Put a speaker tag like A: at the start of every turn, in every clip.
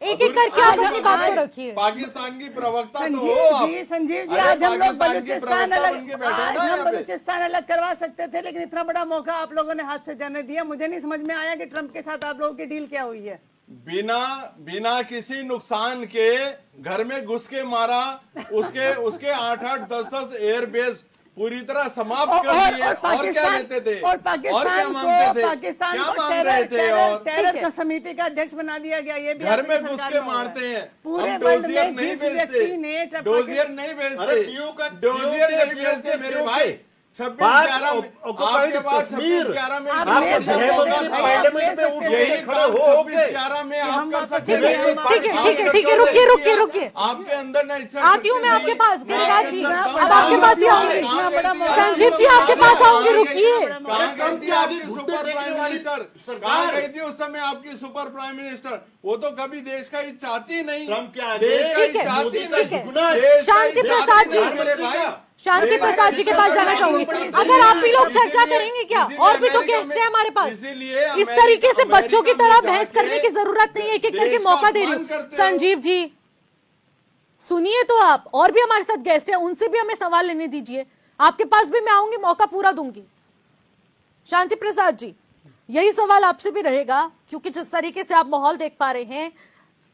A: एक एक करके आप अपनी बात को रखिए।
B: पाकिस्तान की प्रवक्ता तो हो आप।
C: संजीव जी, आज हम लोग बलूचिस्तान अलग करवा सकते थे, लेकिन इतना बड़ा मौका आप लोगों ने हाथ से जाने दिया। मुझे नहीं समझ में आया कि ट्रंप के साथ आप लोगों की डील क्या हुई है।
B: बिना किसी नुकसान के घर में घुस के मारा, उसके 8-8, 10-10 एयरबेस पूरी तरह समाप्त कर दिए। और क्या लेते थे,
C: और पाकिस्तान को टेरर समिति का अध्यक्ष बना दिया गया। ये भी
B: घर में घुस के मारते हैं।
C: पूरे
B: डोजियर नहीं भेजते, डोजियर नहीं भेजते मेरे भाई। 26/11 आपके पास 26/11 में आप कर सकते हैं।
A: ठीक है, रुकिए।
B: आपके अंदर ना इच्छा
A: आती हूँ मैं आपके पास, गिरिराज जी, अब आपके पास ही आऊंगी। संजीव जी आपके पास आऊंगी, रुकिए।
B: कहाँ गई थी आपकी सुपर प्राइम मिनिस्टर? कहाँ गई थी उस समय आपकी सुपर प्राइम मिनिस्टर? वो तो कभी देश का हित चाहती नहीं। देश का हित चाहती नहीं।
A: शांति प्रसाद जी,
B: मेरे भाई,
A: शांति प्रसाद जी के पास जाना चाहूंगी। अगर आप भी लोग चर्चा करेंगे क्या? और भी तो गेस्ट है हमारे पास। इस तरीके से बच्चों की तरह बहस करने की जरूरत नहीं है। एक एक करके मौका दे रही हूँ। संजीव जी सुनिए तो आप, और भी हमारे साथ गेस्ट है, उनसे भी हमें सवाल लेने दीजिए। आपके पास भी मैं आऊंगी, मौका पूरा दूंगी। शांति प्रसाद जी, यही सवाल आपसे भी रहेगा, क्योंकि जिस तरीके से आप माहौल देख पा रहे हैं,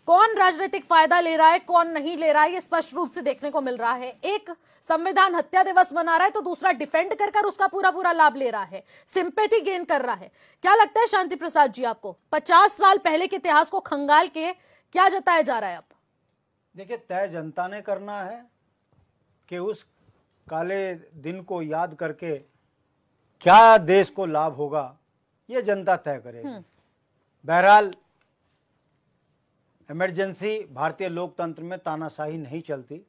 A: कौन राजनीतिक फायदा ले रहा है, कौन नहीं ले रहा है, ये स्पष्ट रूप से देखने को मिल रहा है। एक संविधान हत्या दिवस मना रहा है तो दूसरा डिफेंड कर उसका पूरा पूरा लाभ ले रहा है, सिंपैथी गेन कर रहा है। क्या लगता है शांति प्रसाद जी आपको, 50 साल पहले के इतिहास को खंगाल के क्या जताया जा रहा है? आप
D: देखिए, तय जनता ने करना है कि उस काले दिन को याद करके क्या देश को लाभ होगा, ये जनता तय करेगी। बहरहाल इमरजेंसी भारतीय लोकतंत्र में तानाशाही नहीं चलती।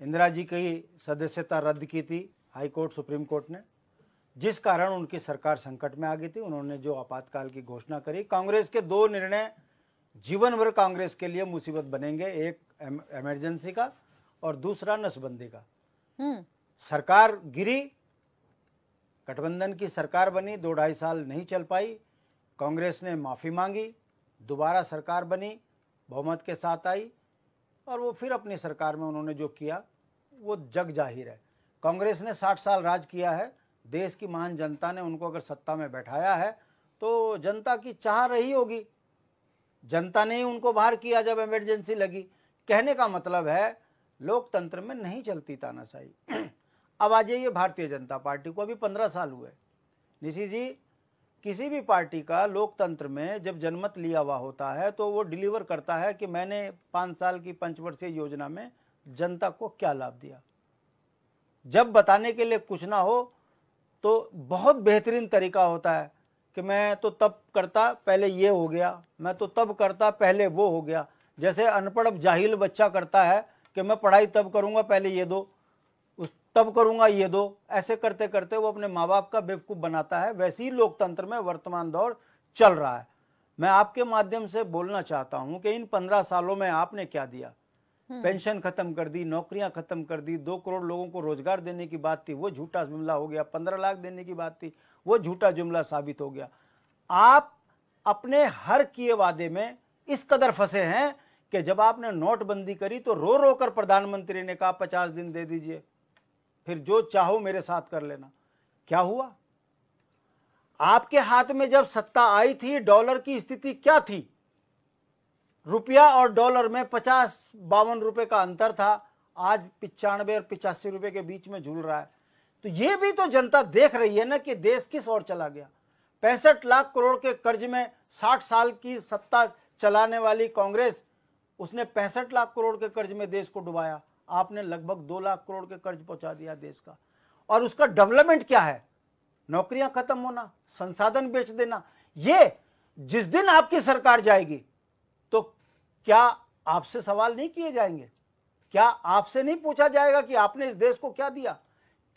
D: इंदिरा जी की सदस्यता रद्द की थी हाई कोर्ट, सुप्रीम कोर्ट ने, जिस कारण उनकी सरकार संकट में आ गई थी। उन्होंने जो आपातकाल की घोषणा करी, कांग्रेस के 2 निर्णय जीवन भर कांग्रेस के लिए मुसीबत बनेंगे, एक इमरजेंसी का और दूसरा नसबंदी का। सरकार गिरी, गठबंधन की सरकार बनी, 2-2.5 साल नहीं चल पाई। कांग्रेस ने माफी मांगी, दोबारा सरकार बनी, बहुमत के साथ आई, और वो फिर अपनी सरकार में उन्होंने जो किया वो जग जाहिर है। कांग्रेस ने 60 साल राज किया है, देश की महान जनता ने उनको अगर सत्ता में बैठाया है तो जनता की चाह रही होगी। जनता ने ही उनको बाहर किया जब इमरजेंसी लगी। कहने का मतलब है लोकतंत्र में नहीं चलती तानाशाही। अब आ जाइए भारतीय जनता पार्टी को, अभी 15 साल हुए। निशी जी, किसी भी पार्टी का लोकतंत्र में जब जनमत लिया हुआ होता है तो वो डिलीवर करता है कि मैंने 5 साल की पंचवर्षीय योजना में जनता को क्या लाभ दिया। जब बताने के लिए कुछ ना हो तो बहुत बेहतरीन तरीका होता है कि मैं तो तब करता पहले ये हो गया, मैं तो तब करता पहले वो हो गया। जैसे अनपढ़ जाहिल बच्चा करता है कि मैं पढ़ाई तब करूंगा पहले ये दो, तब करूंगा ये दो, ऐसे करते करते वो अपने माँ बाप का बेवकूफ बनाता है। वैसे ही लोकतंत्र में वर्तमान दौर चल रहा है। मैं आपके माध्यम से बोलना चाहता हूं कि इन 15 सालों में आपने क्या दिया। पेंशन खत्म कर दी, नौकरियां खत्म कर दी, 2 करोड़ लोगों को रोजगार देने की बात थी वो झूठा जुमला हो गया, 15 लाख देने की बात थी वो झूठा जुमला साबित हो गया। आप अपने हर किए वादे में इस कदर फंसे हैं कि जब आपने नोटबंदी करी तो रो रो कर प्रधानमंत्री ने कहा 50 दिन दे दीजिए, फिर जो चाहो मेरे साथ कर लेना। क्या हुआ? आपके हाथ में जब सत्ता आई थी, डॉलर की स्थिति क्या थी? रुपया और डॉलर में 50-52 रुपए का अंतर था, आज 95 और 85 रुपए के बीच में झूल रहा है। तो ये भी तो जनता देख रही है ना कि देश किस ओर चला गया। 65 लाख करोड़ के कर्ज में 60 साल की सत्ता चलाने वाली कांग्रेस, उसने 65 लाख करोड़ के कर्ज में देश को डुबाया। आपने लगभग 2 लाख करोड़ के कर्ज पहुंचा दिया देश का। और उसका डेवलपमेंट क्या है? नौकरियां खत्म होना, संसाधन बेच देना। ये जिस दिन आपकी सरकार जाएगी तो क्या आपसे सवाल नहीं किए जाएंगे? क्या आपसे नहीं पूछा जाएगा कि आपने इस देश को क्या दिया?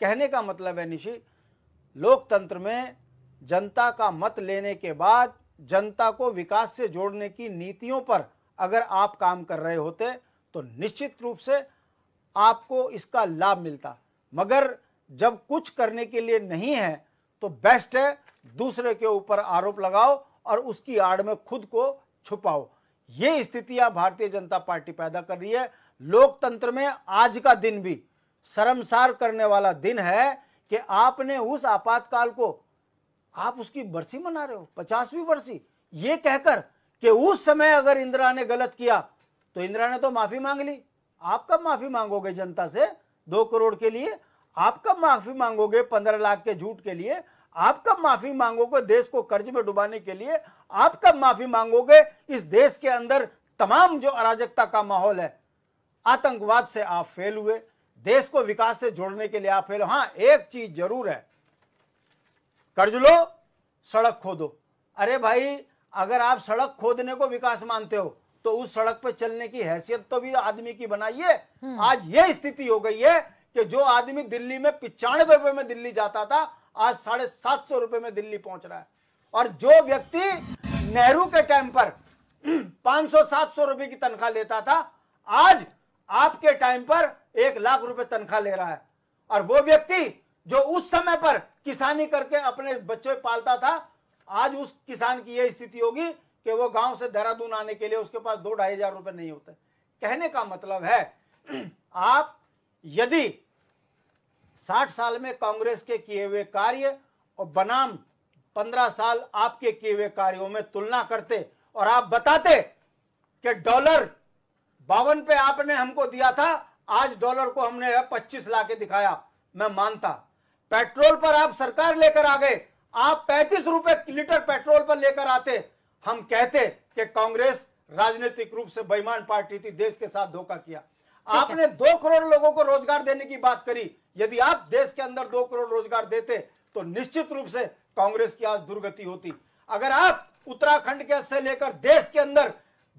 D: कहने का मतलब है निशी, लोकतंत्र में जनता का मत लेने के बाद जनता को विकास से जोड़ने की नीतियों पर अगर आप काम कर रहे होते तो निश्चित रूप से आपको इसका लाभ मिलता। मगर जब कुछ करने के लिए नहीं है तो बेस्ट है दूसरे के ऊपर आरोप लगाओ और उसकी आड़ में खुद को छुपाओ। ये स्थितियां भारतीय जनता पार्टी पैदा कर रही है। लोकतंत्र में आज का दिन भी शर्मसार करने वाला दिन है कि आपने उस आपातकाल को आप उसकी बरसी मना रहे हो, 50वीं बरसी, ये कहकर कि उस समय अगर इंदिरा ने गलत किया तो इंदिरा ने तो माफी मांग ली। आप कब माफी मांगोगे जनता से 2 करोड़ के लिए? आप कब माफी मांगोगे 15 लाख के झूठ के लिए? आप कब माफी मांगोगे देश को कर्ज में डुबाने के लिए? आप कब माफी मांगोगे इस देश के अंदर तमाम जो अराजकता का माहौल है? आतंकवाद से आप फेल हुए, देश को विकास से जोड़ने के लिए आप फेल। हां, एक चीज जरूर है, कर्ज लो, सड़क खोदो। अरे भाई, अगर आप सड़क खोदने को विकास मानते हो तो उस सड़क पे चलने की हैसियत तो भी आदमी की बनाइए। आज ये स्थिति हो गई है कि जो आदमी दिल्ली में 95 रुपए में दिल्ली जाता था, आज 750 रुपए में दिल्ली पहुंच रहा है। और जो व्यक्ति नेहरू के टाइम पर 500-700 रुपए की तनख्वाह लेता था, आज आपके टाइम पर 1 लाख रुपए तनख्वाह ले रहा है। और वो व्यक्ति जो उस समय पर किसानी करके अपने बच्चे पालता था, आज उस किसान की यह स्थिति होगी कि वो गांव से देहरादून आने के लिए उसके पास 2-2.5 हजार रुपए नहीं होते। कहने का मतलब है, आप यदि 60 साल में कांग्रेस के किए हुए कार्य और बनाम 15 साल आपके किए हुए कार्यों में तुलना करते और आप बताते कि डॉलर 52 पे आपने हमको दिया था, आज डॉलर को हमने 25 ला के दिखाया, मैं मानता। पेट्रोल पर आप सरकार लेकर आ गए, आप 35 रुपए लीटर पेट्रोल पर लेकर आते, हम कहते कि कांग्रेस राजनीतिक रूप से बेईमान पार्टी थी, देश के साथ धोखा किया। आपने 2 करोड़ लोगों को रोजगार देने की बात करी, यदि आप देश के अंदर 2 करोड़ रोजगार देते तो निश्चित रूप से कांग्रेस की आज दुर्गति होती। अगर आप उत्तराखंड के से लेकर देश के अंदर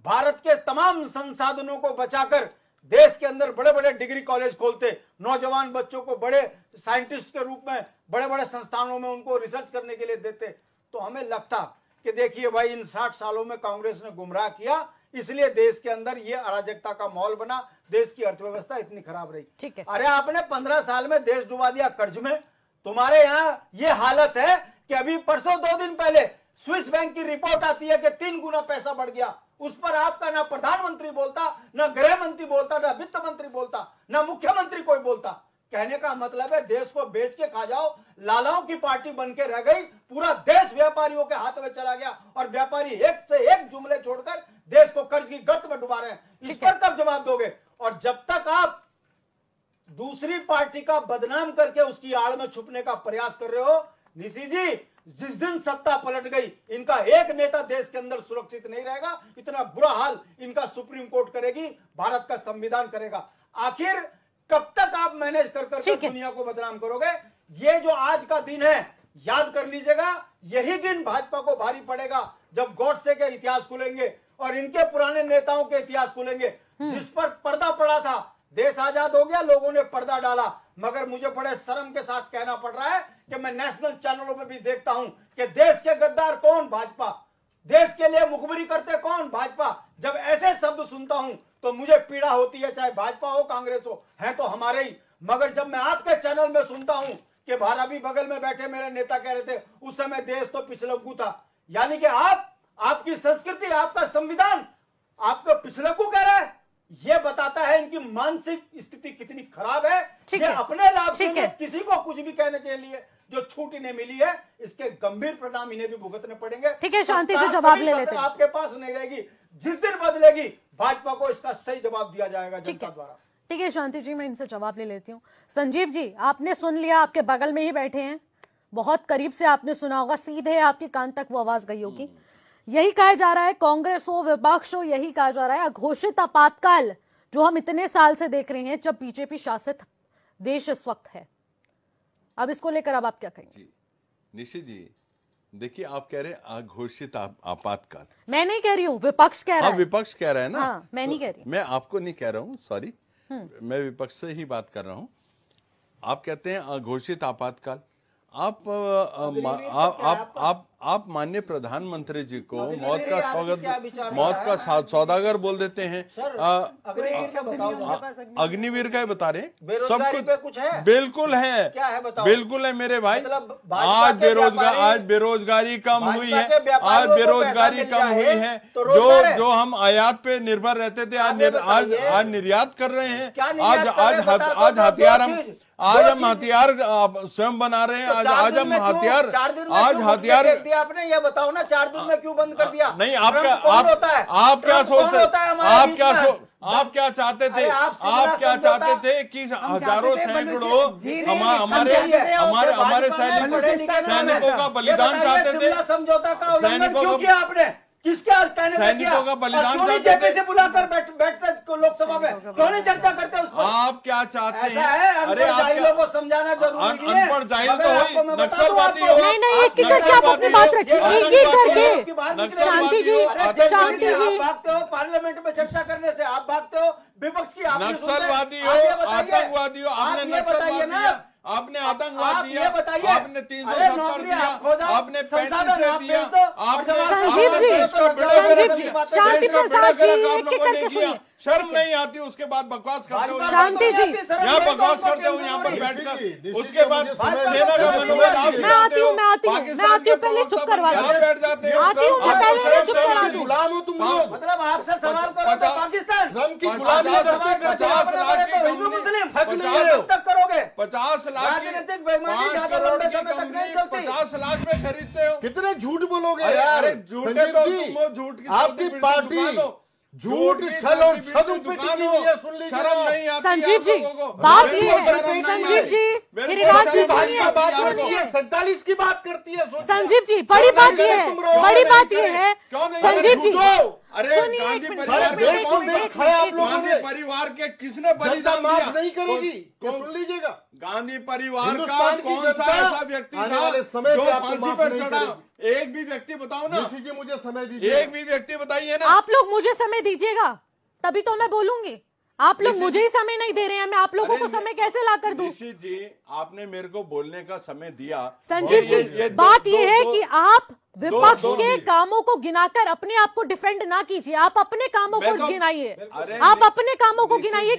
D: भारत के तमाम संसाधनों को बचाकर देश के अंदर बड़े बड़े डिग्री कॉलेज खोलते, नौजवान बच्चों को बड़े साइंटिस्ट के रूप में बड़े बड़े संस्थानों में उनको रिसर्च करने के लिए देते, तो हमें लगता कि देखिए भाई, इन 60 सालों में कांग्रेस ने गुमराह किया, इसलिए देश के अंदर ये अराजकता का माहौल बना, देश की अर्थव्यवस्था इतनी खराब रही।
A: ठीक है।
D: अरे आपने 15 साल में देश डुबा दिया कर्ज में। तुम्हारे यहाँ ये हालत है कि अभी परसों 2 दिन पहले स्विस बैंक की रिपोर्ट आती है कि 3 गुना पैसा बढ़ गया। उस पर आपका ना प्रधानमंत्री बोलता, ना गृह मंत्री बोलता, ना वित्त मंत्री बोलता, ना मुख्यमंत्री कोई बोलता। कहने का मतलब है देश को बेच के खा जाओ, लालाओं की पार्टी बन के रह गई, पूरा देश व्यापारियों के हाथ में चला गया और व्यापारी एक से एक जुमले छोड़कर देश को कर्ज की गर्त में डुबा रहे हैं। इस पर कब जवाब दोगे? और जब तक आप दूसरी पार्टी का बदनाम करके उसकी आड़ में छुपने का प्रयास कर रहे हो, निशी जी, जिस दिन सत्ता पलट गई, इनका एक नेता देश के अंदर सुरक्षित नहीं रहेगा। इतना बुरा हाल इनका सुप्रीम कोर्ट करेगी, भारत का संविधान करेगा। आखिर कब तक आप मैनेज कर दुनिया को बदनाम करोगे? ये जो आज का दिन है, याद कर लीजिएगा, यही दिन भाजपा को भारी पड़ेगा जब गॉडसे के इतिहास खुलेंगे और इनके पुराने नेताओं के इतिहास खुलेंगे, जिस पर पर्दा पड़ा था। देश आजाद हो गया, लोगों ने पर्दा डाला, मगर मुझे बड़े शर्म के साथ कहना पड़ रहा है कि मैं नेशनल चैनलों में भी देखता हूं कि देश के गद्दार कौन? भाजपा। देश के लिए मुखबिरी करते कौन? भाजपा। जब ऐसे शब्द सुनता हूं तो मुझे पीड़ा होती है, चाहे भाजपा हो कांग्रेस हो, है तो हमारे ही। मगर जब मैं आपके चैनल में सुनता हूं कि अभी बगल में बैठे मेरे नेता कह रहे थे उस समय देश तो पिछलग्गू था, यानी कि आपकी संस्कृति, आपका संविधान आपको पिछलग्गू कह रहा है। यह बताता है इनकी मानसिक स्थिति कितनी खराब है। ये अपने लाभ के लिए किसी को कुछ भी कहने के लिए जो छूट इन्हें मिली है, इसके गंभीर परिणाम इन्हें भी भुगतने पड़ेंगे।
A: ठीक है, शांति से जवाब ले लेते हैं।
D: आपके पास नहीं रहेगी, जिस दिन बदलेगी भाजपा को इसका सही जवाब दिया जाएगा जनता द्वारा।
A: ठीक है शांति जी, मैं इनसे जवाब ले लेती हूँ। संजीव जी, आपने सुन लिया, आपके बगल में ही बैठे हैं, बहुत करीब से आपने सुना होगा, सीधे आपके कान तक वो आवाज गई होगी। यही कहा जा रहा है, कांग्रेस हो विपक्ष हो, यही कहा जा रहा है अघोषित आपातकाल जो हम इतने साल से देख रहे हैं जब बीजेपी शासित देश इस वक्त है। अब इसको लेकर अब आप क्या कहेंगे?
B: निशी जी, देखिए, आप कह रहे हैं अघोषित आपातकाल, मैं नहीं
A: कह रही हूँ, विपक्ष कह रहा है।
B: विपक्ष कह रहा है ना।
A: हाँ, मैं नहीं कह रही,
B: मैं आपको नहीं कह रहा हूँ, सॉरी, मैं विपक्ष से ही बात कर रहा हूँ। आप कहते हैं अघोषित आपातकाल। आप माननीय प्रधानमंत्री जी को मौत का सौदागर बोल देते हैं। अग्निवीर का बता रहे सब कुछ है, बिल्कुल है, क्या है बताओ? बिल्कुल है मेरे भाई। आज बेरोजगारी कम हुई है, आज बेरोजगारी कम हुई है। जो हम आयात पे निर्भर रहते थे आज निर्यात कर रहे हैं। आज हथियार हम हथियार स्वयं बना रहे हैं। आज हम हथियार
E: आपने ये बताओ ना, 4 दिन में क्यों बंद कर दिया?
B: नहीं, आप क्या चाहते थे? आप क्या चाहते थे कि हजारों सैकड़ों हमारे सैनिकों का बलिदान चाहते थे?
E: समझौता का उल्लंघन क्यों किया आपने? किसके कहने
B: सैनिकों का बलिदान
E: जेपी से बुलाकर बैठते लोकसभा में क्यों नहीं चर्चा करते उस पर?
B: आप क्या चाहते हैं?
E: अरे जाहिलों को समझाना जरूरी है।
B: अनपढ़ जाहिल तो नक्सलवादी हो।
A: नहीं, एक करके आप अपनी बात रखिए, एक करके। शांति जी
E: भागते हो पार्लियामेंट में चर्चा करने से, आप भागते हो विपक्ष की।
B: नक्सलवादी हो, आतंकवादी हो, आपने नक्सलवाद दिया, आपने आतंकवाद दिया, आपने 370 दिया, आपने 35 दिया, आपने
A: संजीव जी, शांति प्रसाद जी, एक एक करके सुनिए।
B: शर्म नहीं आती उसके बाद बकवास करते हो?
A: शांति जी,
B: यहाँ बकवास करते हो यहाँ पर बैठकर। उसके बाद
A: मैं आती हूँ, पहले चुप करवा दो।
B: बैठ जाते हैं,
A: आती हूँ मैं, पहले चुप करा दूं।
E: गुलाम हो तुम लोग, मतलब आपसे सवाल करो पाकिस्तान
B: की गुलामी 50 लाख की
E: हिंदू मुस्लिम तक करोगे।
B: 50 लाख
E: राजनीतिक बेईमानी ज्यादा लंबे समय तक नहीं चलती।
B: 50 लाख में खरीदते हो?
F: कितने झूठ बोलोगे
B: यार?
F: यार?
B: झूठे तो तुम झूठ की
F: आपकी पार्टी झूठ छल और छद्म पे टिकी हुई है। सुन लीजिए,
B: शर्म नहीं आती
A: संजीव जी, बात ये है, संजीव जी, गिरिराज जी सुनिए,
F: 47 की बात करती है।
A: संजीव जी, बड़ी बात ये है, संजीव जी,
B: अरे गांधी परिवार के किसने बलिदान दिया?
F: नहीं करेगी, सुन लीजिएगा।
B: गांधी परिवार का कौन सा ऐसा व्यक्ति था जो फांसी पर चढ़ा? एक भी व्यक्ति बताओ ना।
F: ऋषि जी मुझे समय दीजिए,
B: एक भी व्यक्ति बताइए ना।
A: आप लोग मुझे समय दीजिएगा तभी तो मैं बोलूंगी। आप लोग मुझे ही समय नहीं दे रहे हैं, मैं आप लोगों को समय कैसे ला कर दूं?
B: ऋषि जी, आपने मेरे को बोलने का समय दिया।
A: संजीव जी, बात यह है कि आप विपक्ष के कामों को गिनाकर अपने आप को डिफेंड ना कीजिए। आप अपने कामों को गिनाइए, आप अपने कामों को गिनाइए।